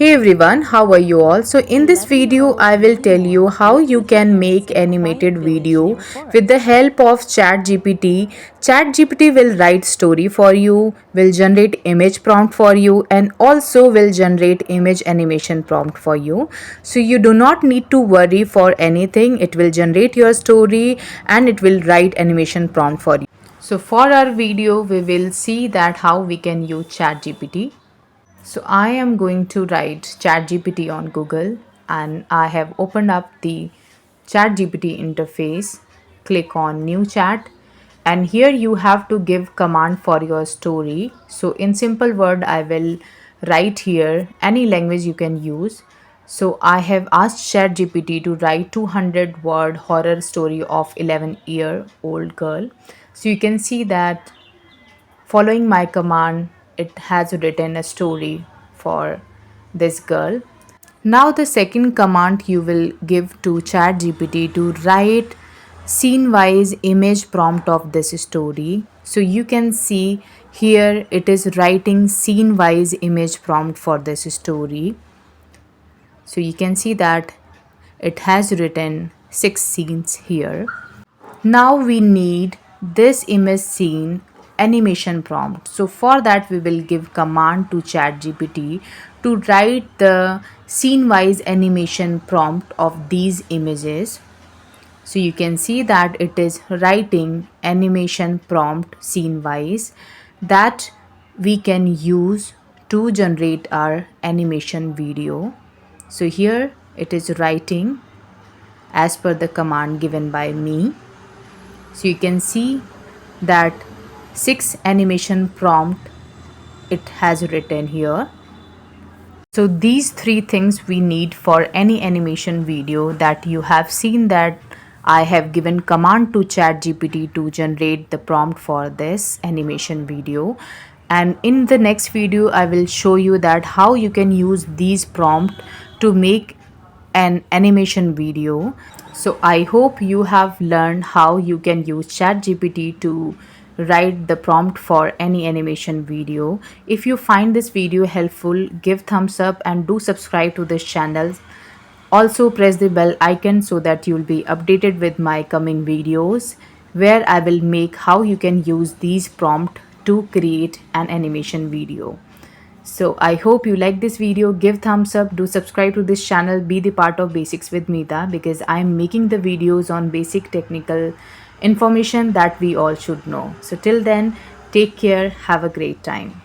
Hey everyone, how are you all? So in this video I will tell you how you can make animated video with the help of ChatGPT. ChatGPT will write story for you, will generate image prompt for you, and also will generate image animation prompt for you. So you do not need to worry for anything. It will generate your story and it will write animation prompt for you. So for our video we will see that how we can use ChatGPT. So I am going to write ChatGPT on Google and I have opened up the ChatGPT interface. Click on new chat and here you have to give command for your story. So in simple word I will write here any language you can use. So I have asked ChatGPT to write 200-word horror story of 11-year-old girl. So you can see that following my command, it has written a story for this girl. Now the second command you will give to ChatGPT to write scene-wise image prompt of this story. So you can see here it is writing scene-wise image prompt for this story. So you can see that it has written 6 scenes here. Now we need this image scene animation prompt. So for that we will give command to ChatGPT to write the scene wise animation prompt of these images. So you can see that it is writing animation prompt scene wise that we can use to generate our animation video. So here it is writing as per the command given by me. So you can see that 6 animation prompt it has written here. So these 3 things we need for any animation video that you have seen that I have given command to ChatGPT to generate the prompt for this animation video. And in the next video I will show you that how you can use these prompt to make an animation video. So I hope you have learned how you can use ChatGPT to write the prompt for any animation video. If you find this video helpful, give thumbs up and do subscribe to this channel. Also press the bell icon so that you will be updated with my coming videos where I will make how you can use these prompt to create an animation video. So I hope you like this video. Give thumbs up, do subscribe to this channel, be the part of Basics with Meeta because I'm making the videos on basic technical information that we all should know. So till then, take care, have a great time.